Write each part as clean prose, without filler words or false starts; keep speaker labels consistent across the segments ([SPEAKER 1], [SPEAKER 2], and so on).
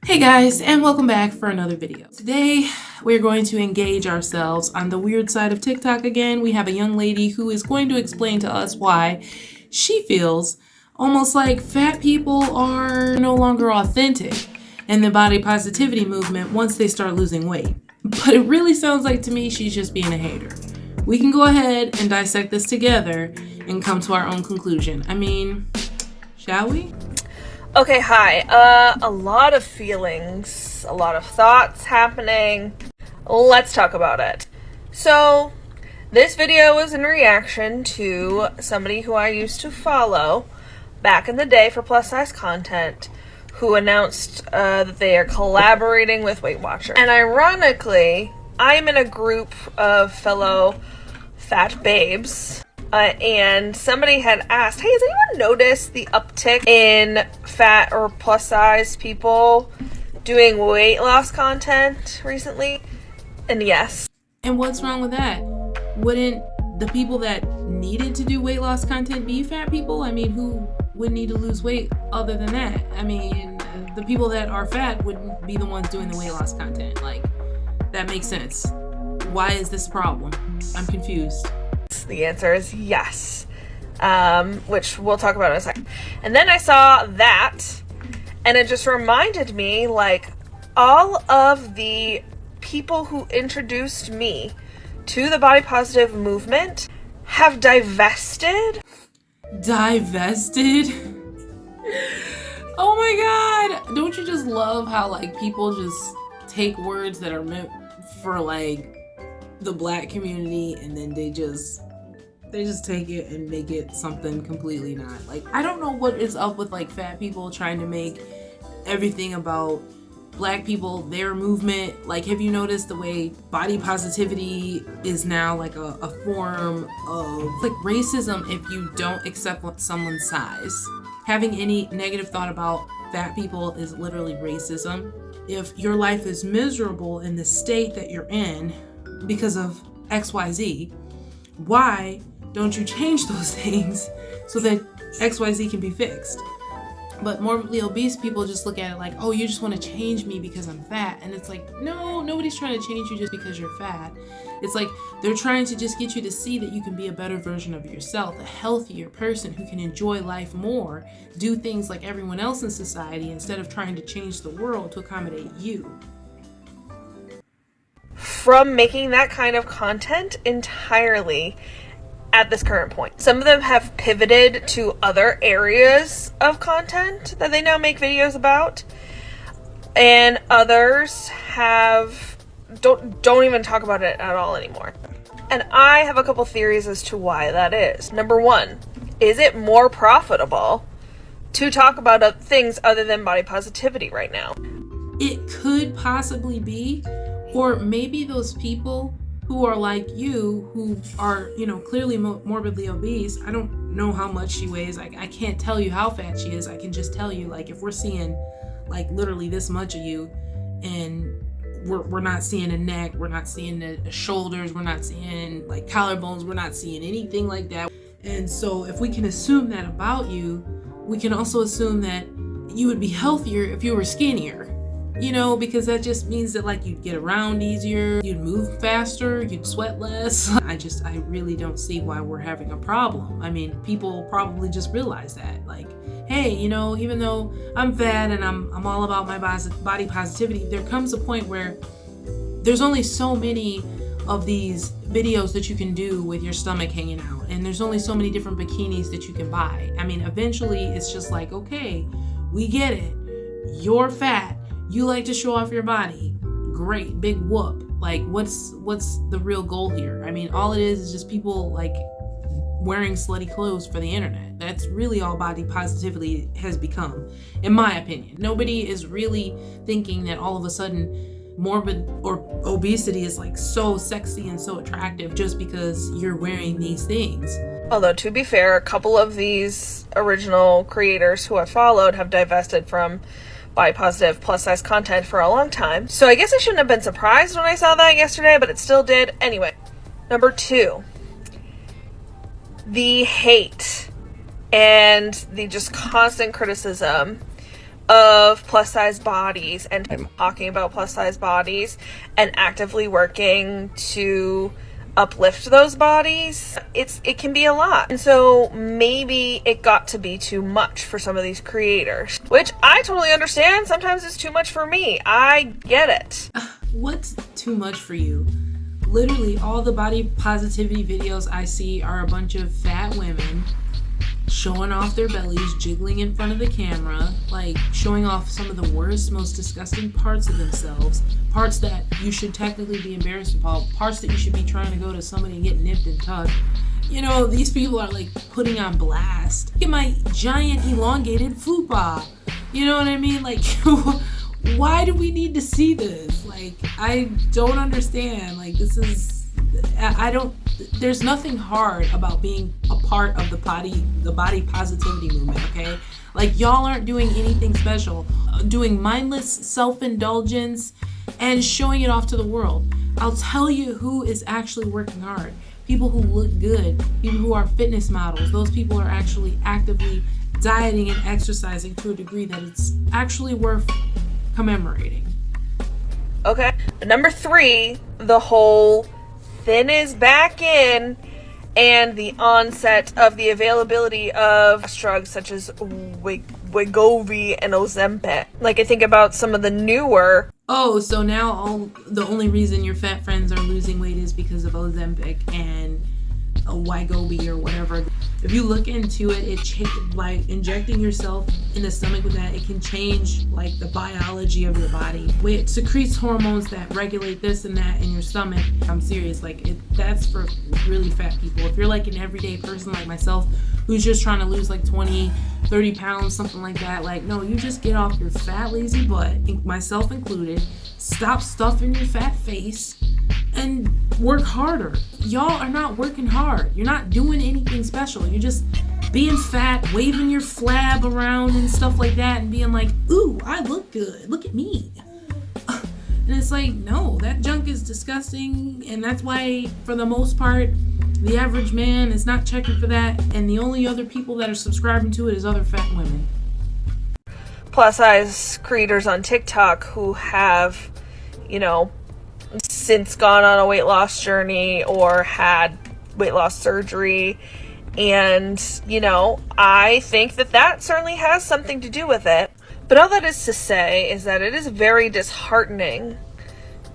[SPEAKER 1] Hey guys, and welcome back for another video. Today, we're going to engage ourselves on the weird side of TikTok again. We have a young lady who is going to explain to us why she feels almost like fat people are no longer authentic in the body positivity movement once they start losing weight. But it really sounds like to me she's just being a hater. We can go ahead and dissect this together and come to our own conclusion. I mean, shall we?
[SPEAKER 2] Okay, hi. A lot of feelings, a lot of thoughts happening. Let's talk about it. So, this video was in reaction to somebody who I used to follow back in the day for plus size content, who announced that they are collaborating with Weight Watchers. And ironically, I'm in a group of fellow fat babes. And somebody had asked, hey, has anyone noticed the uptick in fat or plus size people doing weight loss content recently? And yes.
[SPEAKER 1] And what's wrong with that? Wouldn't the people that needed to do weight loss content be fat people? I mean, who would need to lose weight other than that? I mean, the people that are fat wouldn't be the ones doing the weight loss content. Like, that makes sense. Why is this a problem? I'm confused.
[SPEAKER 2] The answer is yes, which we'll talk about in a second. And then I saw that, and it just reminded me, like, all of the people who introduced me to the body positive movement have divested.
[SPEAKER 1] Divested? Oh my god! Don't you just love how, like, people just take words that are meant for, like, the black community and then they just take it and make it something completely not. Like, I don't know what is up with, like, fat people trying to make everything about black people, their movement. Like, have you noticed the way body positivity is now like a form of, like, racism if you don't accept someone's size? Having any negative thought about fat people is literally racism. If your life is miserable in the state that you're in because of XYZ, why don't you change those things so that XYZ can be fixed? But morbidly obese people just look at it like, oh, you just want to change me because I'm fat. And it's like, no, nobody's trying to change you just because you're fat. It's like they're trying to just get you to see that you can be a better version of yourself, a healthier person who can enjoy life more, do things like everyone else in society instead of trying to change the world to accommodate you.
[SPEAKER 2] From making that kind of content entirely at this current point. Some of them have pivoted to other areas of content that they now make videos about, and others have don't even talk about it at all anymore. And I have a couple theories as to why that is. Number one, is it more profitable to talk about things other than body positivity right now?
[SPEAKER 1] It could possibly be. Or maybe those people who are like you, who are, clearly morbidly obese. I don't know how much she weighs. I can't tell you how fat she is. I can just tell you, like, if we're seeing, like, literally this much of you, and we're not seeing a neck, we're not seeing the shoulders, we're not seeing, like, collarbones, we're not seeing anything like that. And so if we can assume that about you, we can also assume that you would be healthier if you were skinnier. Because that just means that, like, you'd get around easier, you'd move faster, you'd sweat less. I really don't see why we're having a problem. I mean, people probably just realize that, like, hey, even though I'm fat and I'm all about my body positivity, there comes a point where there's only so many of these videos that you can do with your stomach hanging out, and there's only so many different bikinis that you can buy. I mean, eventually it's just like, okay, we get it. You're fat. You like to show off your body. Great, big whoop. Like, what's the real goal here? I mean, all it is just people, like, wearing slutty clothes for the internet. That's really all body positivity has become, in my opinion. Nobody is really thinking that all of a sudden morbid or obesity is, like, so sexy and so attractive just because you're wearing these things.
[SPEAKER 2] Although, to be fair, a couple of these original creators who I followed have divested from body positive plus size content for a long time. So I guess I shouldn't have been surprised when I saw that yesterday, but it still did. Anyway, number two, the hate and the just constant criticism of plus size bodies and talking about plus size bodies and actively working to uplift those bodies, it can be a lot. And so maybe it got to be too much for some of these creators, which I totally understand. Sometimes it's too much for me. I get it.
[SPEAKER 1] What's too much for you? Literally all the body positivity videos I see are a bunch of fat women showing off their bellies, jiggling in front of the camera, like showing off some of the worst, most disgusting parts of themselves, parts that you should technically be embarrassed about, parts that you should be trying to go to somebody and get nipped and tucked. You know, these people are like putting on blast. Look at my giant elongated fupa. You know what I mean? Like, why do we need to see this? Like, I don't understand. Like, this is, I don't, there's nothing hard about being a part of the body positivity movement, okay? Like, y'all aren't doing anything special. Doing mindless self-indulgence and showing it off to the world. I'll tell you who is actually working hard. People who look good, people who are fitness models. Those people are actually actively dieting and exercising to a degree that it's actually worth commemorating.
[SPEAKER 2] Okay. Number 3, the whole thin is back in, and the onset of the availability of drugs such as Wegovy and Ozempic. Like, I think about some of the newer.
[SPEAKER 1] Oh, so now the only reason your fat friends are losing weight is because of Ozempic and a Wegovy or whatever. If you look into it, like injecting yourself in the stomach with that, it can change like the biology of your body. It secretes hormones that regulate this and that in your stomach. I'm serious, like that's for really fat people. If you're like an everyday person like myself who's just trying to lose like 20, 30 pounds, something like that, like no, you just get off your fat lazy butt, myself included, stop stuffing your fat face and work harder. Y'all are not working hard. You're not doing anything special. You're just being fat, waving your flab around and stuff like that and being like, ooh, I look good. Look at me. And it's like, no, that junk is disgusting. And that's why, for the most part, the average man is not checking for that. And the only other people that are subscribing to it is other fat women.
[SPEAKER 2] Plus size creators on TikTok who have, you know, since gone on a weight loss journey or had weight loss surgery. And, you know, I think that certainly has something to do with it. But all that is to say is that it is very disheartening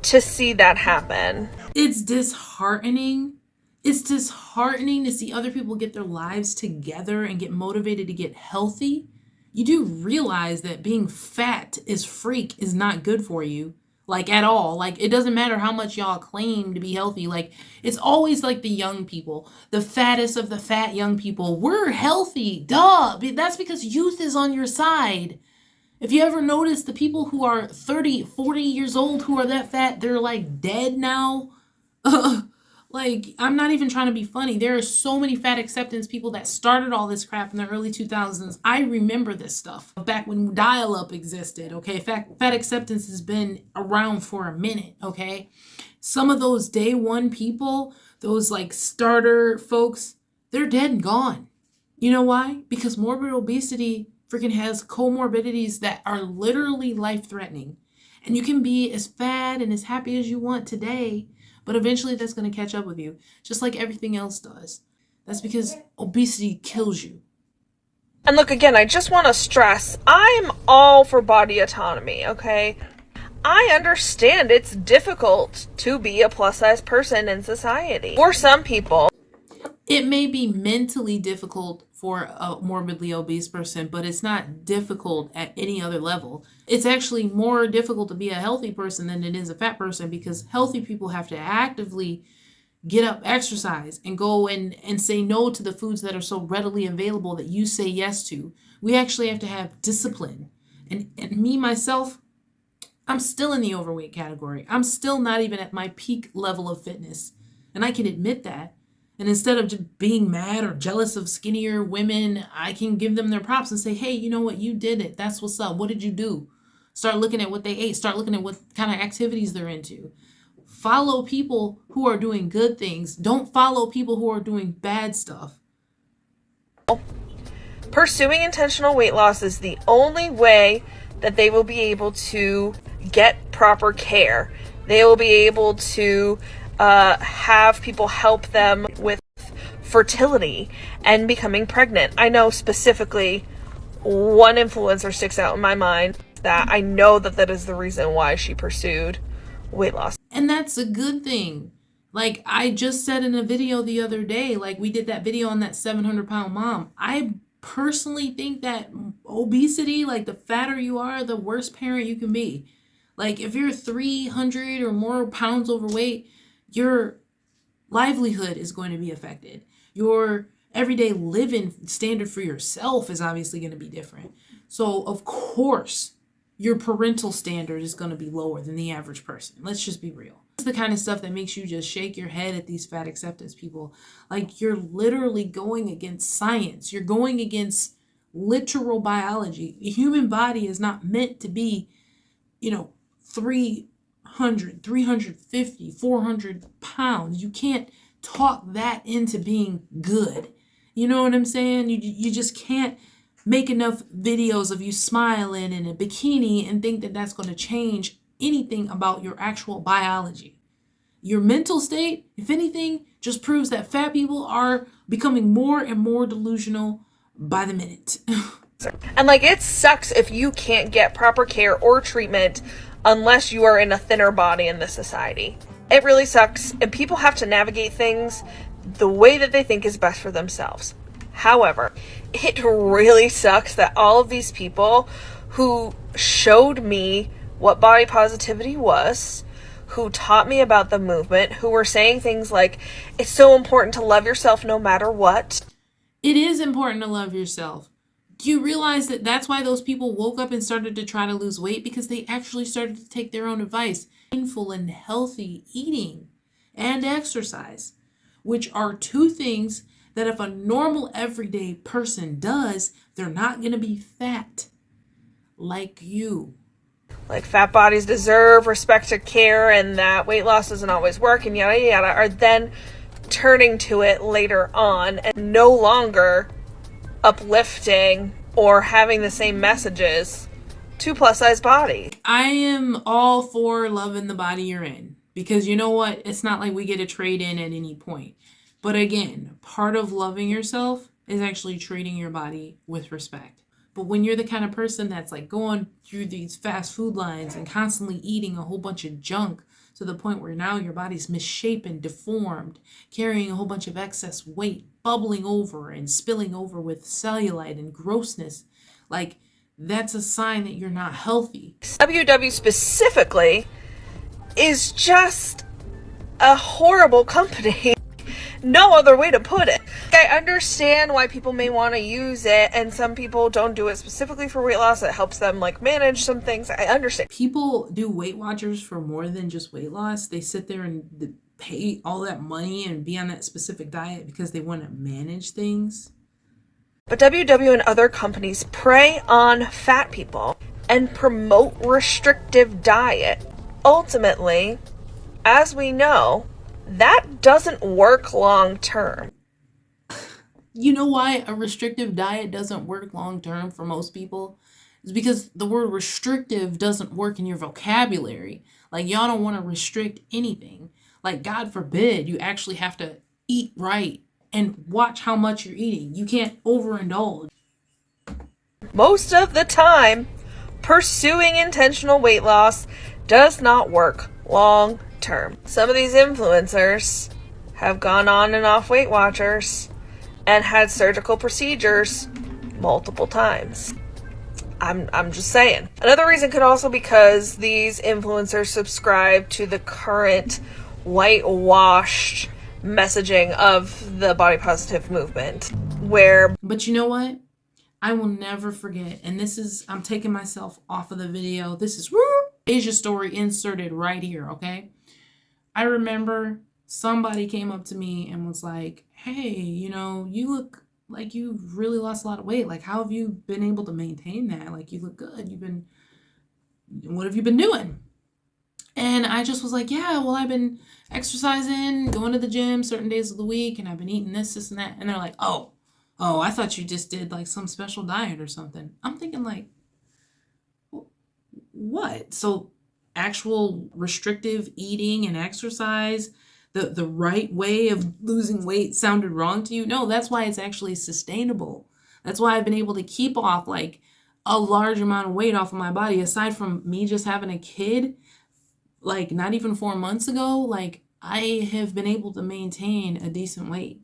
[SPEAKER 2] to see that happen.
[SPEAKER 1] It's disheartening. It's disheartening to see other people get their lives together and get motivated to get healthy. You do realize that being fat as freak is not good for you. Like, at all. Like, it doesn't matter how much y'all claim to be healthy. Like, it's always like the young people, the fattest of the fat young people. We're healthy. Duh. That's because youth is on your side. If you ever notice the people who are 30, 40 years old who are that fat, they're like dead now. Like, I'm not even trying to be funny. There are so many fat acceptance people that started all this crap in the early 2000s. I remember this stuff back when dial-up existed, okay? Fat acceptance has been around for a minute, okay? Some of those day one people, those like starter folks, they're dead and gone. You know why? Because morbid obesity freaking has comorbidities that are literally life-threatening. And you can be as fat and as happy as you want today, but eventually that's going to catch up with you, just like everything else does. That's because obesity kills you.
[SPEAKER 2] And look, again, I just want to stress, I'm all for body autonomy, okay? I understand it's difficult to be a plus-size person in society. For some people,
[SPEAKER 1] it may be mentally difficult for a morbidly obese person, but it's not difficult at any other level. It's actually more difficult to be a healthy person than it is a fat person, because healthy people have to actively get up, exercise, and go and say no to the foods that are so readily available that you say yes to. We actually have to have discipline. And me, myself, I'm still in the overweight category. I'm still not even at my peak level of fitness. And I can admit that. And instead of just being mad or jealous of skinnier women, I can give them their props and say, hey, you know what? You did it. That's what's up. What did you do? Start looking at what they ate. Start looking at what kind of activities they're into. Follow people who are doing good things. Don't follow people who are doing bad stuff.
[SPEAKER 2] Pursuing intentional weight loss is the only way that they will be able to get proper care. They will be able to have people help them with fertility and becoming pregnant. I know specifically one influencer sticks out in my mind that I know that is the reason why she pursued weight loss.
[SPEAKER 1] And that's a good thing. Like I just said in a video the other day, like we did that video on that 700-pound mom. I personally think that obesity, like the fatter you are, the worse parent you can be. Like if you're 300 or more pounds overweight, your livelihood is going to be affected. Your everyday living standard for yourself is obviously going to be different. So of course, your parental standard is going to be lower than the average person. Let's just be real. It's the kind of stuff that makes you just shake your head at these fat acceptance people. Like you're literally going against science. You're going against literal biology. The human body is not meant to be, 300, 350, 400 pounds. You can't talk that into being good. You know what I'm saying? You just can't make enough videos of you smiling in a bikini and think that that's going to change anything about your actual biology. Your mental state, if anything, just proves that fat people are becoming more and more delusional by the minute.
[SPEAKER 2] And like it sucks if you can't get proper care or treatment unless you are in a thinner body in this society. It really sucks, and people have to navigate things the way that they think is best for themselves. However, it really sucks that all of these people who showed me what body positivity was, who taught me about the movement, who were saying things like, it's so important to love yourself no matter what.
[SPEAKER 1] It is important to love yourself. Do you realize that that's why those people woke up and started to try to lose weight? Because they actually started to take their own advice. Mindful and healthy eating and exercise, which are two things that if a normal everyday person does, they're not going to be fat like you.
[SPEAKER 2] Like fat bodies deserve respected care and that weight loss doesn't always work and yada yada, are then turning to it later on and no longer uplifting or having the same messages to plus size bodies.
[SPEAKER 1] I am all for loving the body you're in because you know what? It's not like we get a trade in at any point. But again, part of loving yourself is actually treating your body with respect. But when you're the kind of person that's like going through these fast food lines and constantly eating a whole bunch of junk to the point where now your body's misshapen, deformed, carrying a whole bunch of excess weight, bubbling over and spilling over with cellulite and grossness, like that's a sign that you're not healthy.
[SPEAKER 2] WW specifically is just a horrible company. No other way to put it. I understand why people may want to use it, and some people don't do it specifically for weight loss. It helps them like manage some things. I understand.
[SPEAKER 1] People do Weight Watchers for more than just weight loss. They sit there and pay all that money and be on that specific diet because they want to manage things.
[SPEAKER 2] But WW and other companies prey on fat people and promote restrictive diet. Ultimately, as we know, that doesn't work long term.
[SPEAKER 1] You know why a restrictive diet doesn't work long term for most people? It's because the word restrictive doesn't work in your vocabulary. Like y'all don't want to restrict anything. Like God forbid you actually have to eat right and watch how much you're eating. You can't overindulge.
[SPEAKER 2] Most of the time, pursuing intentional weight loss does not work long term. Some of these influencers have gone on and off Weight Watchers and had surgical procedures multiple times. I'm just saying. Another reason could also be because these influencers subscribe to the current whitewashed messaging of the body positive movement, where...
[SPEAKER 1] But you know what? I will never forget, and I'm taking myself off of the video. This is Asia story inserted right here, okay? I remember somebody came up to me and was like, hey, you look like you've really lost a lot of weight. Like, how have you been able to maintain that? Like, you look good. What have you been doing? And I just was like, yeah, well, I've been exercising, going to the gym certain days of the week, and I've been eating this, and that. And they're like, oh, I thought you just did like some special diet or something. I'm thinking like, what? So actual restrictive eating and exercise, the right way of losing weight sounded wrong to you? No, that's why it's actually sustainable. That's why I've been able to keep off like a large amount of weight off of my body, aside from me just having a kid, like not even 4 months ago. Like I have been able to maintain a decent weight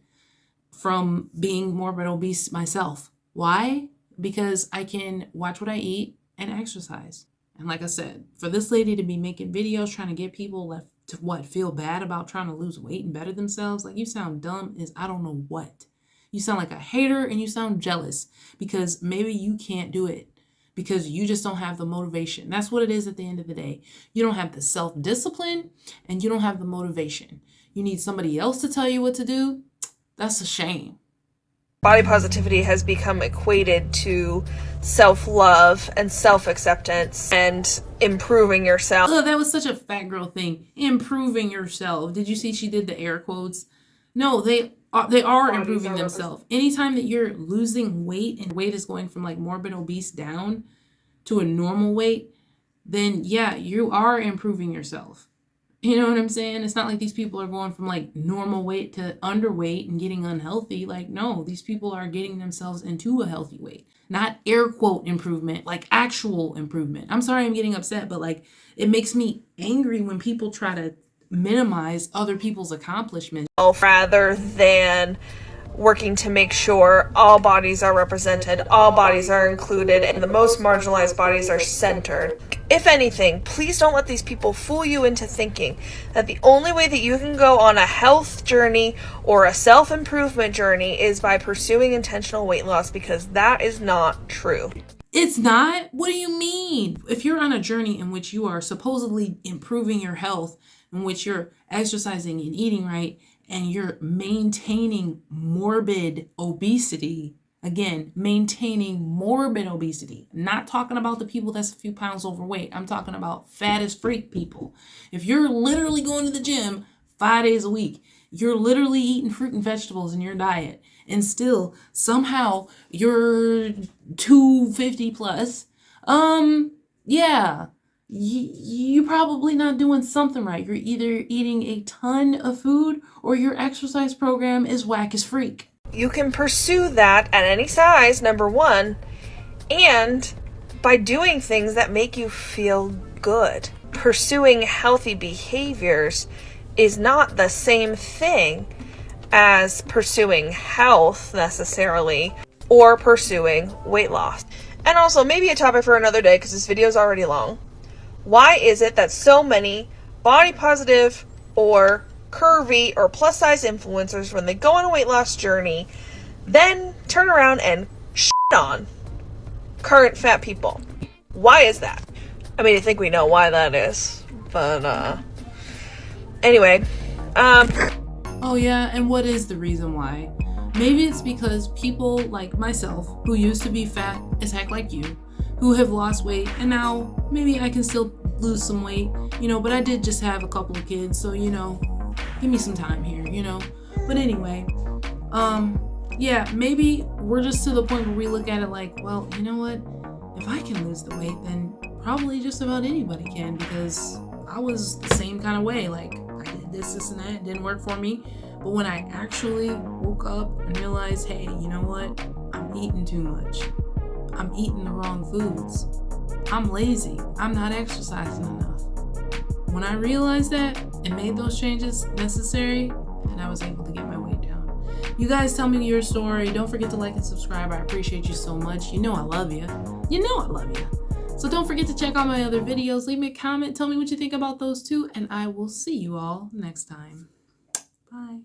[SPEAKER 1] from being morbid obese myself. Why? Because I can watch what I eat and exercise. And like I said, for this lady to be making videos trying to get people to feel bad about trying to lose weight and better themselves, like you sound dumb as I don't know what. You sound like a hater and you sound jealous because maybe you can't do it because you just don't have the motivation. That's what it is at the end of the day. You don't have the self-discipline and you don't have the motivation. You need somebody else to tell you what to do. That's a shame.
[SPEAKER 2] Body positivity has become equated to self-love and self-acceptance and improving yourself.
[SPEAKER 1] Oh, that was such a fat girl thing. Improving yourself. Did you see she did the air quotes? No, they are improving themselves. Anytime that you're losing weight and weight is going from like morbid obese down to a normal weight, then yeah, you are improving yourself. You know what I'm saying? It's not like these people are going from like normal weight to underweight and getting unhealthy. Like, no, these people are getting themselves into a healthy weight. Not air quote improvement, like actual improvement. I'm sorry I'm getting upset, but like it makes me angry when people try to minimize other people's accomplishments.
[SPEAKER 2] Rather than working to make sure all bodies are represented, all bodies are included, and the most marginalized bodies are centered. If anything, please don't let these people fool you into thinking that the only way that you can go on a health journey or a self-improvement journey is by pursuing intentional weight loss, because that is not true.
[SPEAKER 1] It's not? What do you mean? If you're on a journey in which you are supposedly improving your health, in which you're exercising and eating right, and you're maintaining morbid obesity, again, maintaining morbid obesity, not talking about the people that's a few pounds overweight. I'm talking about fat as freak people. If you're literally going to the gym 5 days a week, you're literally eating fruit and vegetables in your diet, and still somehow you're 250 plus, yeah, you're probably not doing something right. You're either eating a ton of food or your exercise program is whack as freak.
[SPEAKER 2] You can pursue that at any size, number one, and by doing things that make you feel good. Pursuing healthy behaviors is not the same thing as pursuing health necessarily, or pursuing weight loss. And also, maybe a topic for another day because this video is already long. Why is it that so many body positive or curvy or plus size influencers, when they go on a weight loss journey, then turn around and shit on current fat people? Why is that? I mean, I think we know why that is, but anyway,
[SPEAKER 1] Oh yeah, and what is the reason why? Maybe it's because people like myself, who used to be fat as heck like you, who have lost weight, and now maybe I can still lose some weight, but I did just have a couple of kids, so, give me some time here, But anyway, yeah, maybe we're just to the point where we look at it like, well, you know what? If I can lose the weight, then probably just about anybody can, because I was the same kind of way. Like, I did this, and that, it didn't work for me. But when I actually woke up and realized, hey, you know what? I'm eating too much. I'm eating the wrong foods. I'm lazy. I'm not exercising enough. When I realized that and made those changes necessary, then I was able to get my weight down. You guys tell me your story. Don't forget to like and subscribe. I appreciate you so much. You know I love you. You know I love you. So don't forget to check out my other videos. Leave me a comment. Tell me what you think about those too. And I will see you all next time. Bye.